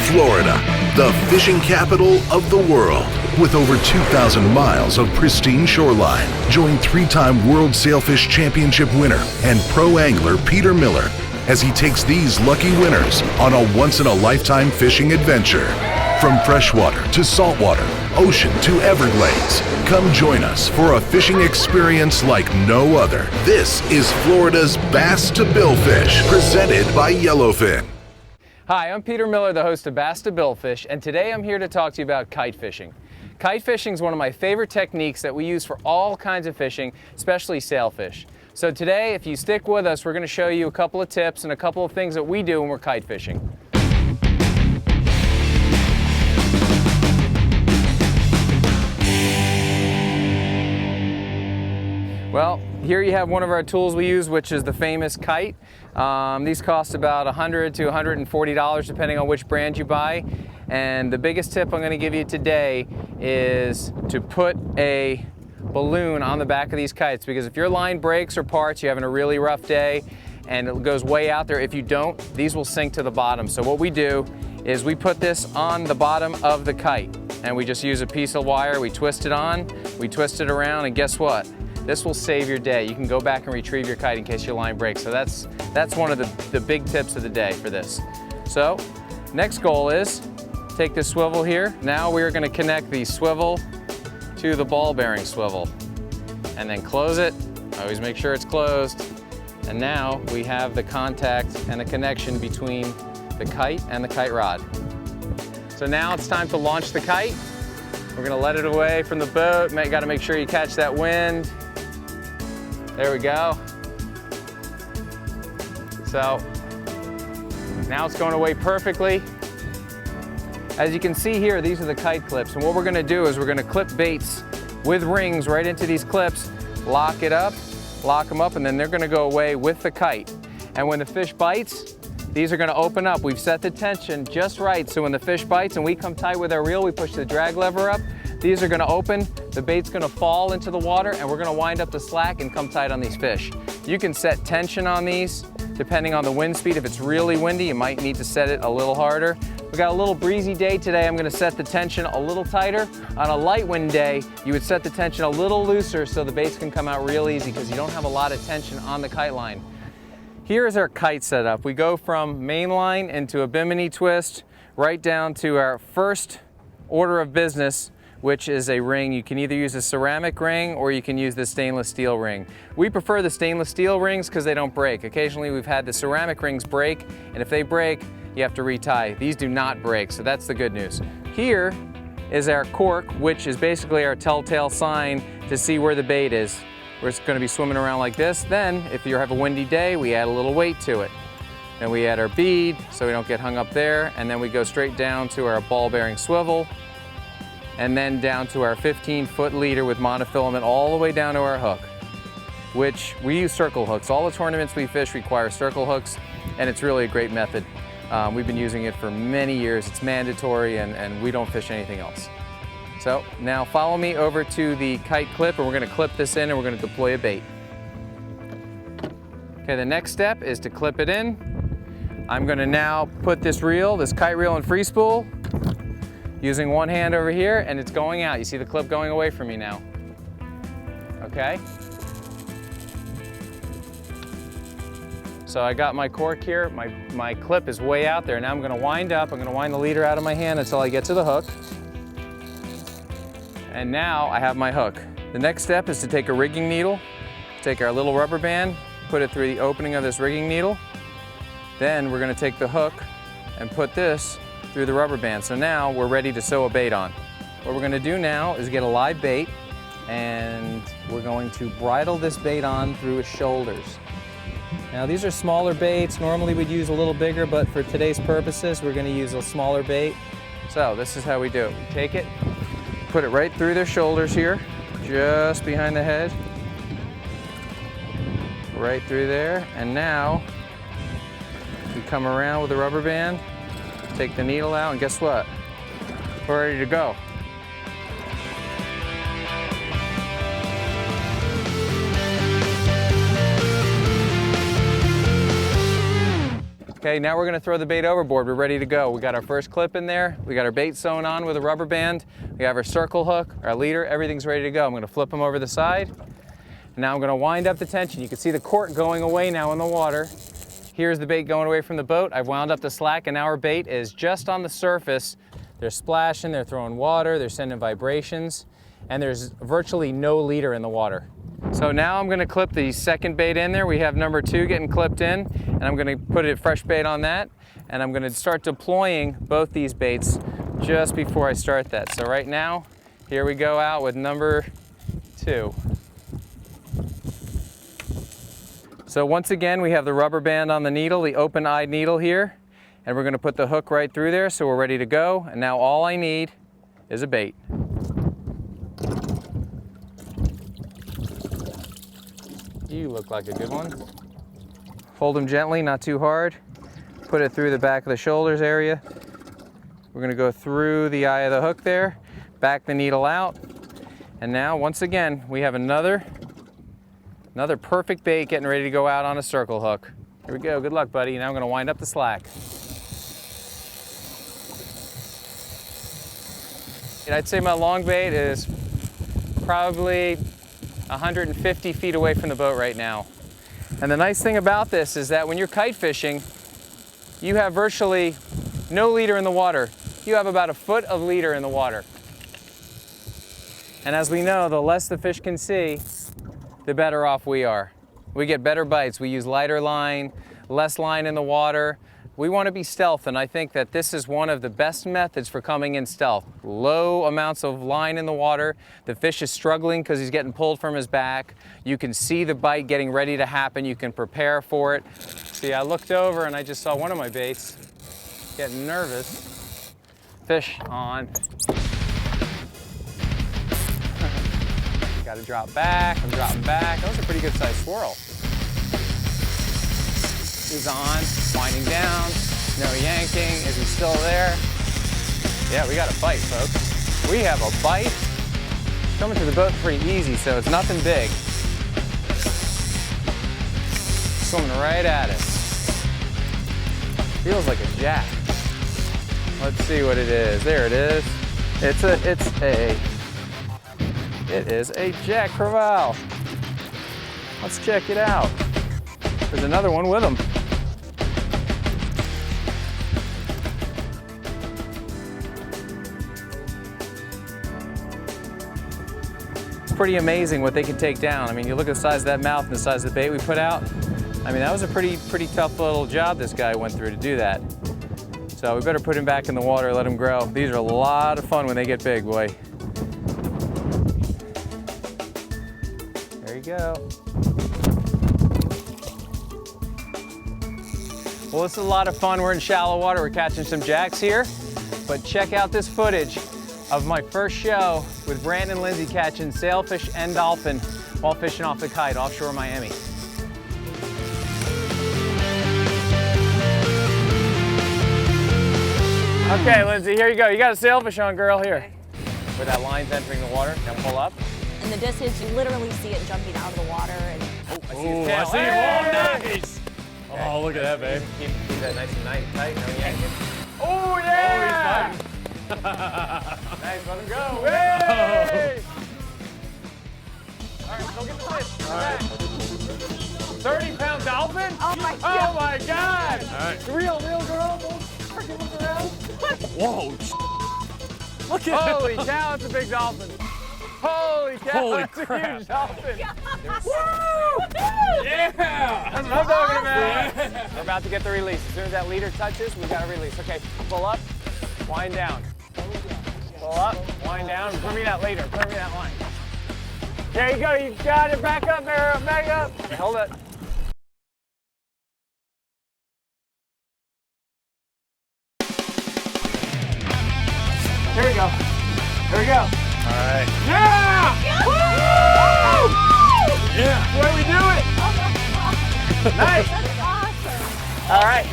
Florida, the fishing capital of the world. With over 2,000 miles of pristine shoreline, join three-time World Sailfish Championship winner and pro angler Peter Miller as he takes these lucky winners on a once-in-a-lifetime fishing adventure. From freshwater to saltwater, ocean to Everglades, come join us for a fishing experience like no other. This is Florida's Bass to Billfish, presented by Yellowfin. Hi, I'm Peter Miller, the host of Bass to Billfish, and today I'm here to talk to you about kite fishing. Kite fishing is one of my favorite techniques that we use for all kinds of fishing, especially sailfish. So today, if you stick with us, we're going to show you a couple of tips and a couple of things that we do when we're kite fishing. Well, here you have one of our tools we use, which is the famous Kite. These cost about $100 to $140 depending on which brand you buy. And the biggest tip I'm going to give you today is to put a balloon on the back of these kites, because if your line breaks or parts, you're having a really rough day and it goes way out there. If you don't, these will sink to the bottom. So what we do is we put this on the bottom of the kite and we just use a piece of wire, we twist it on, we twist it around, and guess what? This will save your day. You can go back and retrieve your kite in case your line breaks. So that's one of the big tips of the day for this. So next goal is take this swivel here. Now we're going to connect the swivel to the ball bearing swivel and then close it. Always make sure it's closed. And now we have the contact and the connection between the kite and the kite rod. So now it's time to launch the kite. We're going to let it away from the boat. Got to make sure you catch that wind. There we go. So now it's going away perfectly. As you can see here, these are the kite clips. And what we're going to do is we're going to clip baits with rings right into these clips, lock it up, lock them up, and then they're going to go away with the kite. And when the fish bites, these are going to open up. We've set the tension just right, so when the fish bites and we come tight with our reel, we push the drag lever up, these are going to open, the bait's going to fall into the water, and we're going to wind up the slack and come tight on these fish. You can set tension on these depending on the wind speed. If it's really windy, you might need to set it a little harder. We got a little breezy day today. I'm going to set the tension a little tighter. On a light wind day, you would set the tension a little looser so the baits can come out real easy because you don't have a lot of tension on the kite line. Here is our kite setup. We go from main line into a bimini twist right down to our first order of business, which is a ring. You can either use a ceramic ring or you can use the stainless steel ring. We prefer the stainless steel rings because they don't break. Occasionally we've had the ceramic rings break, and if they break, you have to retie. These do not break, so that's the good news. Here is our cork, which is basically our telltale sign to see where the bait is. We're just going to be swimming around like this. Then, if you have a windy day, we add a little weight to it. Then we add our bead so we don't get hung up there, and then we go straight down to our ball bearing swivel, and then down to our 15-foot leader with monofilament all the way down to our hook, which we use circle hooks. All the tournaments we fish require circle hooks, and it's really a great method. We've been using it for many years. It's mandatory, and we don't fish anything else. So now follow me over to the kite clip, and we're going to clip this in and we're going to deploy a bait. Okay, the next step is to clip it in. I'm going to now put this reel, this kite reel, in free spool using one hand over here, and it's going out. You see the clip going away from me now. Okay? So I got my cork here, my clip is way out there. Now I'm going to wind up, I'm going to wind the leader out of my hand until I get to the hook. And now I have my hook. The next step is to take a rigging needle, take our little rubber band, put it through the opening of this rigging needle. Then we're going to take the hook and put this through the rubber band. So now we're ready to sew a bait on. What we're going to do now is get a live bait, and we're going to bridle this bait on through his shoulders. Now these are smaller baits. Normally we'd use a little bigger, but for today's purposes, we're going to use a smaller bait. So this is how we do it. We take it, put it right through their shoulders here, just behind the head, right through there, and now we come around with the rubber band, take the needle out, and guess what? We're ready to go. Okay, now we're gonna throw the bait overboard. We're ready to go. We got our first clip in there. We got our bait sewn on with a rubber band. We have our circle hook, our leader, everything's ready to go. I'm gonna flip them over the side. And now I'm gonna wind up the tension. You can see the cork going away now in the water. Here's the bait going away from the boat. I've wound up the slack and now our bait is just on the surface. They're splashing, they're throwing water, they're sending vibrations, and there's virtually no leader in the water. So now I'm gonna clip the second bait in there. We have number 2 getting clipped in, and I'm gonna put a fresh bait on that, and I'm gonna start deploying both these baits just before I start that. So right now, here we go out with number 2. So once again, we have the rubber band on the needle, the open-eyed needle here, and we're gonna put the hook right through there, so we're ready to go. And now all I need is a bait. You look like a good one. Hold them gently, not too hard. Put it through the back of the shoulders area. We're gonna go through the eye of the hook there, back the needle out. And now, once again, we have another perfect bait getting ready to go out on a circle hook. Here we go, good luck, buddy. Now I'm gonna wind up the slack. And I'd say my long bait is probably 150 feet away from the boat right now. And the nice thing about this is that when you're kite fishing, you have virtually no leader in the water. You have about a foot of leader in the water. And as we know, the less the fish can see, the better off we are. We get better bites. We use lighter line, less line in the water. We want to be stealth, and I think that this is one of the best methods for coming in stealth. Low amounts of line in the water. The fish is struggling because he's getting pulled from his back. You can see the bite getting ready to happen. You can prepare for it. See, I looked over and I just saw one of my baits getting nervous. Fish on. Got to drop back. I'm dropping back. That was a pretty good sized swirl. He's on, winding down, no yanking. Is he still there? Yeah, we got a bite, folks. We have a bite. Coming to the boat pretty easy, so it's nothing big. Swimming right at it. Feels like a jack. Let's see what it is. There it is. It is a jack crevalle. Let's check it out. There's another one with him. Pretty amazing what they can take down. I mean, you look at the size of that mouth and the size of the bait we put out. I mean, that was a pretty tough little job this guy went through to do that. So we better put him back in the water, let him grow. These are a lot of fun when they get big, boy. There you go. Well, this is a lot of fun. We're in shallow water. We're catching some jacks here. But check out this footage of my first show with Brandon and Lindsay catching sailfish and dolphin while fishing off the Kite offshore Miami. Okay, Lindsay, here you go. You got a sailfish on, girl, here. Okay. Where that line's entering the water. Now pull up. In the distance, you literally see it jumping out of the water. And Oh, I see his tail. I see him. Oh, nice. Okay. Oh, look at that, babe. Keep that nice and tight. No yanking. Oh, yeah! Nice, let him go. Hey! All right, go get the fish. All right. 30-pound dolphin? Oh my God. Oh my God! All right. Real girl. Don't freaking look around. Whoa. Look at Holy cow, it's a big dolphin. Holy cow, Holy that's crap. a huge dolphin. Woo! Yeah! That's what I'm talking about. We're about to get the release. As soon as that leader touches, we got to release. Okay, pull up, wind down. Pull up, wind down. Bring me that leader. Bring me that line. There you go. You got it. Back up, Mara. Back up. Okay, hold it. Here we go. Here we go. All right. Yeah! Woo! Yeah. The way we do it. Nice. that's awesome. All right.